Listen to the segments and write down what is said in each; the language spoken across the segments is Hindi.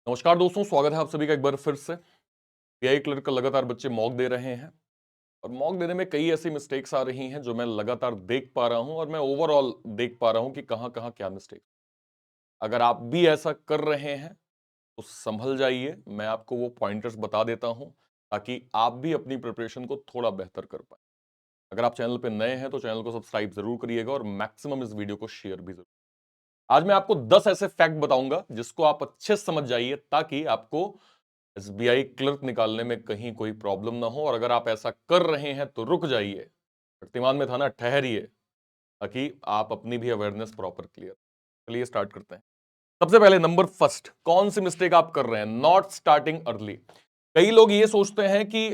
नमस्कार दोस्तों, स्वागत है आप सभी का एक बार फिर से। पीआई क्लर्क का लगातार बच्चे मॉक दे रहे हैं और मॉक देने में कई ऐसी मिस्टेक्स आ रही हैं जो मैं लगातार देख पा रहा हूं और मैं ओवरऑल देख पा रहा हूं कि कहां कहां क्या मिस्टेक। अगर आप भी ऐसा कर रहे हैं तो संभल जाइए, मैं आपको वो पॉइंटर्स बता देता हूं ताकि आप भी अपनी प्रिपरेशन को थोड़ा बेहतर कर पाए। अगर आप चैनल पे नए हैं तो चैनल को सब्सक्राइब जरूर करिएगा और मैक्सिमम इस वीडियो को शेयर भी जरूर। आज मैं आपको 10 ऐसे फैक्ट बताऊंगा जिसको आप अच्छे से समझ जाइए ताकि आपको एसबीआई क्लर्क निकालने में कहीं कोई प्रॉब्लम ना हो। और अगर आप ऐसा कर रहे हैं तो रुक जाइए, प्रतिमान में था ना, ठहरिए, ताकि आप अपनी भी अवेयरनेस प्रॉपर क्लियर। चलिए स्टार्ट करते हैं। सबसे पहले नंबर फर्स्ट, कौन सी मिस्टेक आप कर रहे हैं? Not starting early. कई लोग ये सोचते हैं कि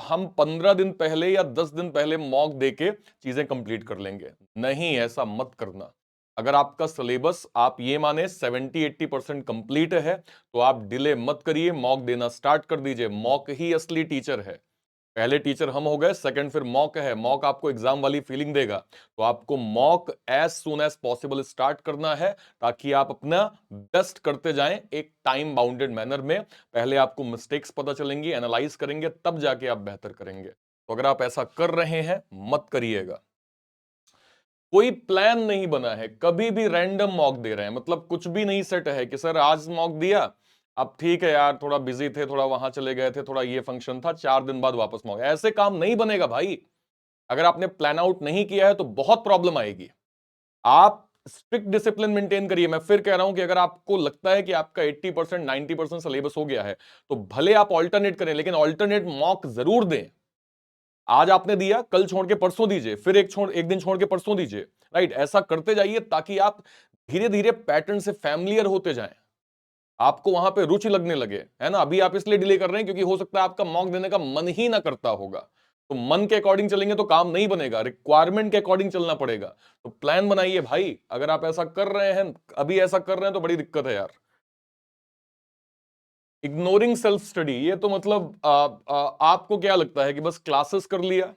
हम 15 दिन पहले या 10 दिन पहले मॉक देके चीजें कंप्लीट कर लेंगे। नहीं, ऐसा मत करना। अगर आपका सिलेबस आप ये माने 70-80% कंप्लीट है तो आप डिले मत करिए, मॉक देना स्टार्ट कर दीजिए। मॉक ही असली टीचर है। पहले टीचर हम हो गए, सेकंड फिर मॉक है। मॉक आपको एग्जाम वाली फीलिंग देगा, तो आपको mock as soon as possible start करना है ताकि आप अपना बेस्ट करते जाएं एक टाइम बाउंडेड मैनर में। पहले आपको मिस्टेक्स पता चलेंगी, एनालाइज करेंगे, तब जाके आप बेहतर करेंगे। तो अगर आप ऐसा कर रहे हैं मत करिएगा। कोई प्लान नहीं बना है, कभी भी रैंडम मॉक दे रहे हैं, मतलब कुछ भी नहीं सेट है कि सर आज मॉक दिया, अब ठीक है यार थोड़ा बिजी थे, थोड़ा वहां चले गए थे, थोड़ा ये फंक्शन था, 4 दिन बाद वापस मॉक। ऐसे काम नहीं बनेगा भाई। अगर आपने प्लान आउट नहीं किया है तो बहुत प्रॉब्लम आएगी। आप स्ट्रिक्ट डिसिप्लिन मेंटेन करिए। मैं फिर कह रहा हूं कि अगर आपको लगता है कि आपका 80% 90% सिलेबस हो गया है तो भले आप ऑल्टरनेट करें, लेकिन ऑल्टरनेट मॉक जरूर दें। आज आपने दिया, कल छोड़ के परसों दीजिए, फिर एक दिन छोड़ के परसों दीजिए। राइट, ऐसा करते जाइए ताकि आप धीरे धीरे पैटर्न से फैमिलियर होते जाएं, आपको वहां पे रुचि लगने लगे। है ना, अभी आप इसलिए डिले कर रहे हैं क्योंकि हो सकता है आपका मॉक देने का मन ही ना करता होगा। तो मन के अकॉर्डिंग चलेंगे तो काम नहीं बनेगा, रिक्वायरमेंट के अकॉर्डिंग चलना पड़ेगा। तो प्लान बनाइए भाई। अगर आप ऐसा कर रहे हैं, अभी ऐसा कर रहे हैं, तो बड़ी दिक्कत है यार। इग्नोरिंग सेल्फ स्टडी, ये तो मतलब आपको क्या लगता है कि बस क्लासेस कर लिया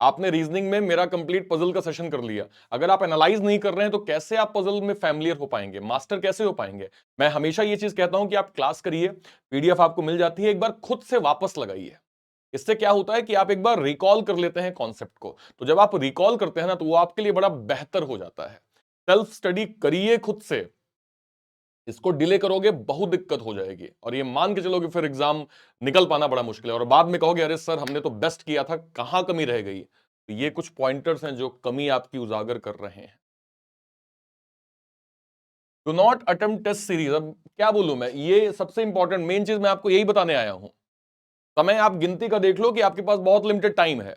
आपने, रीजनिंग में मेरा कंप्लीट पजल का सेशन कर लिया, अगर आप एनालाइज नहीं कर रहे हैं तो कैसे आप पजल में फैमिलियर हो पाएंगे, मास्टर कैसे हो पाएंगे? मैं हमेशा ये चीज कहता हूं कि आप क्लास करिए, पीडीएफ आपको मिल जाती है, एक बार खुद से वापस लगाइए। इससे क्या होता है कि आप एक बार रिकॉल कर लेते हैं कॉन्सेप्ट को। तो जब आप रिकॉल करते हैं ना तो वो आपके लिए बड़ा बेहतर हो जाता है। सेल्फ स्टडी करिए खुद से। इसको डिले करोगे बहुत दिक्कत हो जाएगी और ये मान के चलोगे फिर एग्जाम निकल पाना बड़ा मुश्किल है और बाद में कहोगे अरे सर हमने तो बेस्ट किया था, कहां कमी रह गई। तो ये कुछ पॉइंटर्स हैं जो कमी आपकी उजागर कर रहे हैं। Do not attempt test series. अब क्या बोलूं मैं, ये सबसे इंपॉर्टेंट मेन चीज मैं आपको यही बताने आया हूं। समय आप गिनती का देख लो कि आपके पास बहुत लिमिटेड टाइम है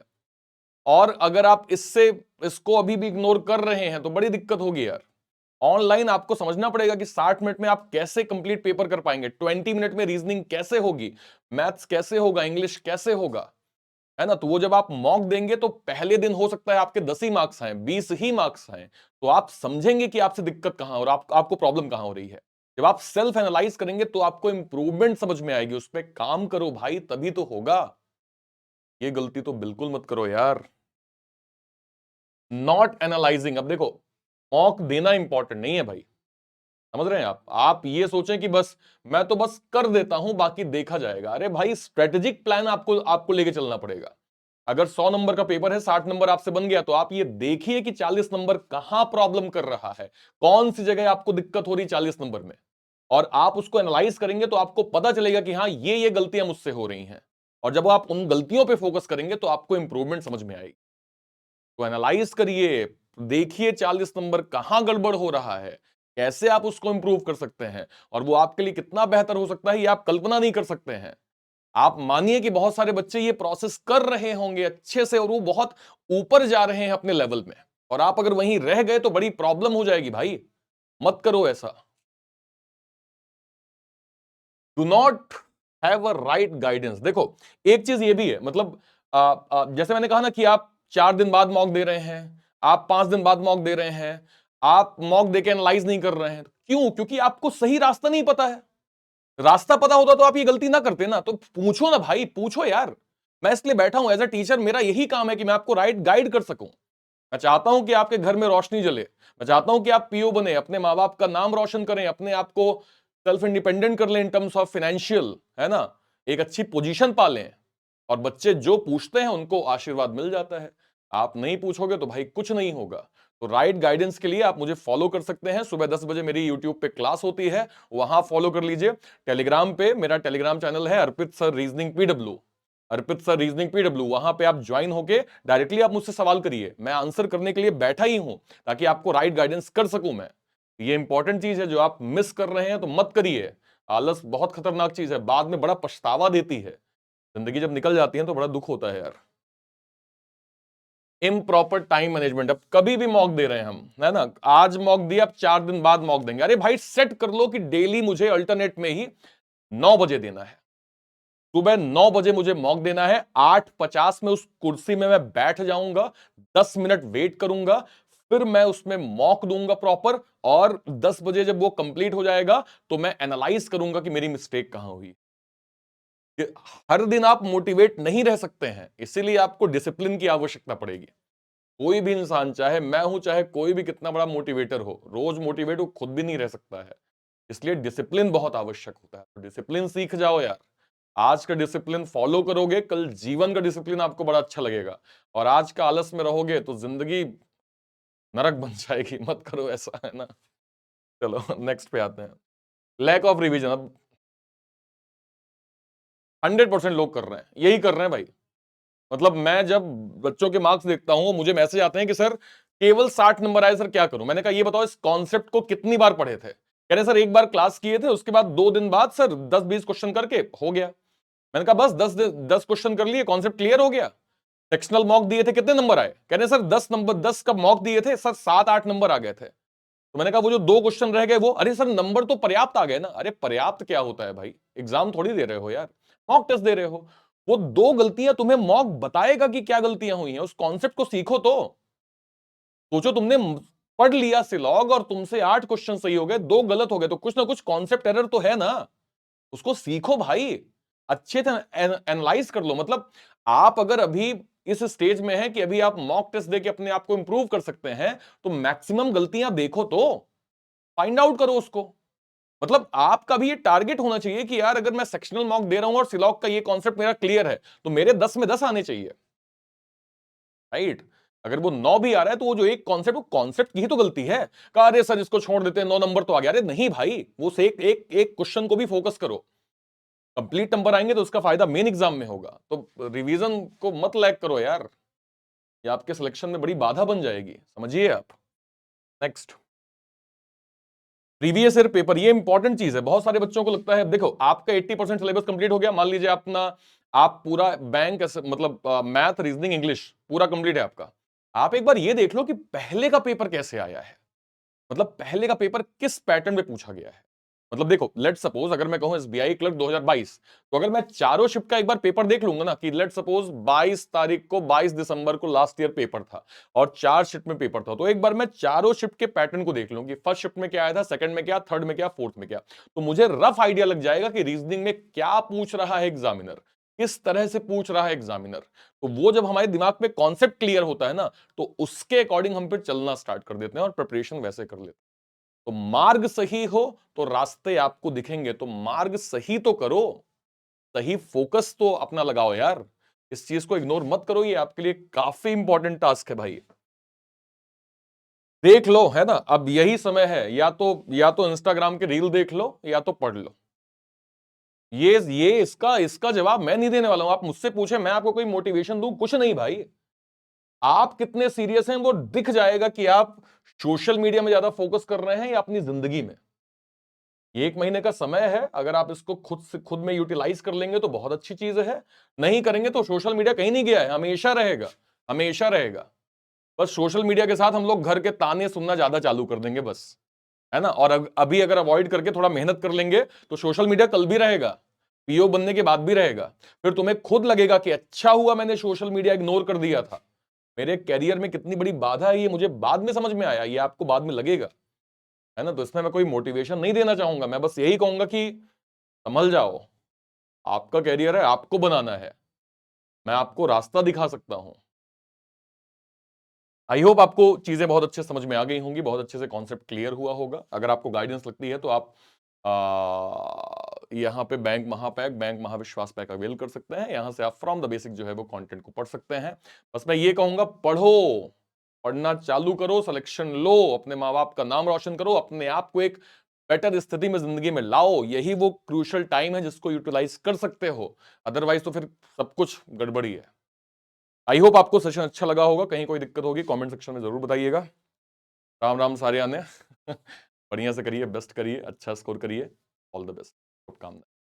और अगर आप इसको अभी भी इग्नोर कर रहे हैं तो बड़ी दिक्कत होगी यार। ऑनलाइन आपको समझना पड़ेगा कि 60 मिनट में आप कैसे कंप्लीट पेपर कर पाएंगे, 20 मिनट में रीजनिंग कैसे होगी, मैथ्स कैसे होगा, इंग्लिश कैसे होगा। है ना, तो वो जब आप मॉक देंगे तो पहले दिन हो सकता है आपके 10 ही मार्क्स आए, 20 ही मार्क्स आए। तो आप समझेंगे कि आपसे दिक्कत कहां और आपको प्रॉब्लम कहां हो रही है। जब आप सेल्फ एनालाइज करेंगे तो आपको इंप्रूवमेंट समझ में आएगी, उस पर काम करो भाई, तभी तो होगा। ये गलती तो बिल्कुल मत करो यार। Not analysing. अब देखो, मॉक देना इंपॉर्टेंट नहीं है भाई, समझ रहे हैं आप ये सोचें कि बस मैं तो बस कर देता हूं बाकी देखा जाएगा। अरे भाई, स्ट्रेटेजिक प्लान आपको आपको लेके चलना पड़ेगा। अगर 100 नंबर का पेपर है, 60 नंबर आपसे बन गया, तो आप ये देखिए कि 40 नंबर कहां प्रॉब्लम कर रहा है, कौन सी जगह आपको दिक्कत हो रही 40 नंबर में। और आप उसको एनालाइज करेंगे तो आपको पता चलेगा कि हाँ ये गलतियां मुझसे हो रही हैं। और जब आप उन गलतियों पे फोकस करेंगे तो आपको इंप्रूवमेंट समझ में आएगी। तो एनालाइज करिए, देखिए 40 नंबर कहां गड़बड़ हो रहा है, कैसे आप उसको इंप्रूव कर सकते हैं और वो आपके लिए कितना बेहतर हो सकता है ये आप कल्पना नहीं कर सकते हैं। आप मानिए कि बहुत सारे बच्चे ये प्रोसेस कर रहे होंगे अच्छे से और वो बहुत ऊपर जा रहे हैं अपने लेवल में, और आप अगर वहीं रह गए तो बड़ी प्रॉब्लम हो जाएगी भाई। मत करो ऐसा। Do not have a right guidance. देखो, एक चीज ये भी है, मतलब जैसे मैंने कहा ना कि आप 4 दिन बाद मॉक दे रहे हैं, आप 5 दिन बाद मॉक दे रहे हैं, आप मॉक देके एनालाइज नहीं कर रहे हैं। क्यों? क्योंकि आपको सही रास्ता नहीं पता है। रास्ता पता होता तो आप ये गलती ना करते ना। तो पूछो ना भाई, पूछो यार। मैं इसलिए बैठा हूं एज अ टीचर, मेरा यही काम है कि मैं आपको राइट गाइड कर सकूं। मैं चाहता हूं कि आपके घर में रोशनी जले, मैं चाहता हूं कि आप पीओ बने, अपने माँ बाप का नाम रोशन करें, अपने आप को सेल्फ इंडिपेंडेंट कर लें इन टर्म्स ऑफ फाइनेंशियल, है ना, एक अच्छी पोजीशन पा लें, और बच्चे जो पूछते हैं उनको आशीर्वाद मिल जाता है। आप नहीं पूछोगे तो भाई कुछ नहीं होगा। तो राइट गाइडेंस के लिए आप मुझे फॉलो कर सकते हैं। सुबह 10 बजे मेरी यूट्यूब पे क्लास होती है, वहां फॉलो कर लीजिए। टेलीग्राम पे मेरा टेलीग्राम चैनल है अर्पित सर रीजनिंग पीडब्ल्यू, अर्पित सर रीजनिंग पीडब्ल्यू, वहां पे आप ज्वाइन होके डायरेक्टली आप मुझसे सवाल करिए, मैं आंसर करने के लिए बैठा ही हूं, ताकि आपको राइट गाइडेंस कर सकूं मैं। ये इंपॉर्टेंट चीज है, जो आप मिस कर रहे हैं तो मत करिए। आलस बहुत खतरनाक चीज है, बाद में बड़ा पछतावा देती है। जिंदगी जब निकल जाती है तो बड़ा दुख होता है यार। इम्प्रॉपर टाइम मैनेजमेंट, अब कभी भी मॉक दे रहे हैं हम, है ना, आज मॉक दिया, अब 4 दिन बाद मॉक देंगे। अरे भाई सेट कर लो कि डेली मुझे अल्टरनेट में ही 9 बजे देना है, सुबह 9 बजे मुझे मॉक देना है। 8:50 में उस कुर्सी में मैं बैठ जाऊंगा, 10 मिनट वेट करूंगा, फिर मैं उसमें मॉक दूंगा प्रॉपर, और 10 बजे जब वो कंप्लीट हो जाएगा तो मैं एनालाइज करूंगा कि मेरी मिस्टेक कहां हुई। हर दिन आप मोटिवेट नहीं रह सकते हैं, इसीलिए आपको डिसिप्लिन की आवश्यकता पड़ेगी। कोई भी इंसान, चाहे मैं हूं चाहे कोई भी कितना बड़ा मोटिवेटर हो, रोज मोटिवेट वो खुद भी नहीं रह सकता है। इसलिए डिसिप्लिन बहुत आवश्यक होता है। तो डिसिप्लिन सीख जाओ यार। आज का डिसिप्लिन फॉलो करोगे, कल जीवन का डिसिप्लिन आपको बड़ा अच्छा लगेगा। और आज का आलस में रहोगे तो जिंदगी नरक बन जाएगी। मत करो ऐसा, है ना। चलो नेक्स्ट पे आते हैं। लैक ऑफ रिवीजन, अब 100% लोग कर रहे हैं, यही कर रहे हैं भाई। मतलब मैं जब बच्चों के मार्क्स देखता हूं, मुझे मैसेज आते हैं कि सर केवल 60 नंबर आए, सर क्या करूं। मैंने कहा ये बताओ इस कॉन्सेप्ट को कितनी बार पढ़े थे। कह रहे सर एक बार क्लास किए थे, उसके बाद 2 दिन बाद सर 10-20 क्वेश्चन करके हो गया। मैंने कहा बस 10 क्वेश्चन कर लिए, कॉन्सेप्ट क्लियर हो गया। सेक्शनल मॉक दिए थे, कितने नंबर आए। कह रहे सर 10 का मॉक दिए थे सर, 7-8 नंबर आ गए थे। तो मैंने कहा वो जो 2 क्वेश्चन रह गए वो, अरे सर नंबर तो पर्याप्त आ गए ना। अरे पर्याप्त क्या होता है भाई, एग्जाम थोड़ी दे रहे हो यार, मॉक टेस्ट दे रहे हो। वो 2 गलतियां तुम्हें मॉक बताएगा कि क्या गलतियां हुई हैं, उस कॉन्सेप्ट को सीखो। तो सोचो तुमने पढ़ लिया सिलॉग और तुमसे 8 क्वेश्चन सही हो गए, 2 गलत हो गए, तो कुछ ना कुछ कॉन्सेप्ट एरर तो है ना, उसको सीखो भाई। अच्छे से एनालाइज कर लो। मतलब आप अगर अभी इस स्टेज में है कि अभी आप मॉक टेस्ट देके अपने आप को इंप्रूव कर सकते हैं, तो मैक्सिमम गलतियां देखो, तो फाइंड आउट करो उसको। मतलब आपका भी ये टारगेट होना चाहिए कि यार अगर मैं सेक्शनल मॉक दे रहा हूं और सिलॉग का ये कॉन्सेप्ट मेरा क्लियर है, तो मेरे 10 में 10 आने चाहिए, राइट। अगर वो 9 भी आ रहा है तो वो जो एक कॉन्सेप्ट, वो कॉन्सेप्ट की ही तो गलती है। कहा अरे सर इसको छोड़ देते हैं, 9 नंबर तो आ गया। अरे नहीं भाई, वो से एक एक एक क्वेश्चन को भी फोकस करो। कंप्लीट नंबर आएंगे तो उसका फायदा मेन एग्जाम में होगा। तो रिवीजन को मत लैग करो यार, ये आपके सिलेक्शन में बड़ी बाधा बन जाएगी, समझिए आप। नेक्स्ट, प्रीवियस ईयर पेपर, ये इंपॉर्टेंट चीज है। बहुत सारे बच्चों को लगता है, देखो आपका 80% सिलेबस कंप्लीट हो गया, मान लीजिए अपना, आप पूरा बैंक मतलब मैथ रीजनिंग इंग्लिश पूरा कंप्लीट है आपका। आप एक बार ये देख लो कि पहले का पेपर कैसे आया है, मतलब पहले का पेपर किस पैटर्न में पूछा गया है। मतलब देखो, लेट सपोज अगर मैं कहूं एसबीआई क्लर्क 2022, तो अगर मैं चारों शिफ्ट का एक बार पेपर देख लूंगा ना, कि लेट सपोज 22 तारीख को, 22 दिसंबर को लास्ट ईयर पेपर था और 4 शिफ्ट में पेपर था, तो एक बार मैं चारों शिफ्ट के पैटर्न को देख लूं कि फर्स्ट शिफ्ट में क्या आया था, सेकंड में क्या, थर्ड में क्या, फोर्थ में क्या, तो मुझे रफ आइडिया लग जाएगा कि रीजनिंग में क्या पूछ रहा है एग्जामिनर, किस तरह से पूछ रहा है एग्जामिनर। तो वो जब हमारे दिमाग में कॉन्सेप्ट क्लियर होता है ना, तो उसके अकॉर्डिंग हम फिर चलना स्टार्ट कर देते हैं और प्रिपरेशन वैसे कर लेते हैं। तो मार्ग सही हो तो रास्ते आपको दिखेंगे, तो मार्ग सही तो करो, सही फोकस तो अपना लगाओ यार। इस चीज को इग्नोर मत करो, ये आपके लिए काफी इंपॉर्टेंट टास्क है भाई। देख लो, है ना, अब यही समय है, या तो इंस्टाग्राम के रील देख लो या तो पढ़ लो। ये इसका इसका जवाब मैं नहीं देने वाला हूं। आप मुझसे पूछे, मैं आपको कोई मोटिवेशन दूं, कुछ नहीं भाई। आप कितने सीरियस हैं वो दिख जाएगा कि आप सोशल मीडिया में ज्यादा फोकस कर रहे हैं या अपनी जिंदगी में। 1 महीने का समय है, अगर आप इसको खुद में यूटिलाइज कर लेंगे तो बहुत अच्छी चीज है। नहीं करेंगे तो सोशल मीडिया कहीं नहीं गया है, हमेशा रहेगा, हमेशा रहेगा। बस सोशल मीडिया के साथ हम लोग घर के ताने सुनना ज्यादा चालू कर देंगे बस, है ना। और अभी अगर अवॉइड करके थोड़ा मेहनत कर लेंगे तो सोशल मीडिया कल भी रहेगा, पीओ बनने के बाद भी रहेगा। फिर तुम्हें खुद लगेगा कि अच्छा हुआ मैंने सोशल मीडिया इग्नोर कर दिया था, मेरे कैरियर में कितनी बड़ी बाधा है ये मुझे बाद में समझ में आया, ये आपको बाद में लगेगा, है ना। तो इसमें मैं कोई मोटिवेशन नहीं देना चाहूंगा, मैं बस यही कहूंगा कि संभल जाओ। आपका कैरियर है, आपको बनाना है, मैं आपको रास्ता दिखा सकता हूं। आई होप आपको चीजें बहुत अच्छे समझ में आ गई होंगी, बहुत अच्छे से कॉन्सेप्ट क्लियर हुआ होगा। अगर आपको गाइडेंस लगती है तो आप यहाँ पे बैंक महापैक, बैंक महाविश्वास पैक अवेल कर सकते हैं। यहाँ से आप फ्रॉम द बेसिक जो है वो कंटेंट को पढ़ सकते हैं। बस मैं ये कहूंगा, पढ़ो, पढ़ना चालू करो, सिलेक्शन लो, अपने माँ बाप का नाम रोशन करो, अपने आप को एक बेटर स्थिति में जिंदगी में लाओ। यही वो क्रूशियल टाइम है जिसको यूटिलाइज कर सकते हो, अदरवाइज तो फिर सब कुछ गड़बड़ी है। आई होप आपको सेशन अच्छा लगा होगा। कहीं कोई दिक्कत होगी कमेंट सेक्शन में जरूर बताइएगा। राम राम सारे आने बढ़िया से करिए, बेस्ट करिए, अच्छा स्कोर करिए। ऑल द बेस्ट, शुभकामनाएं।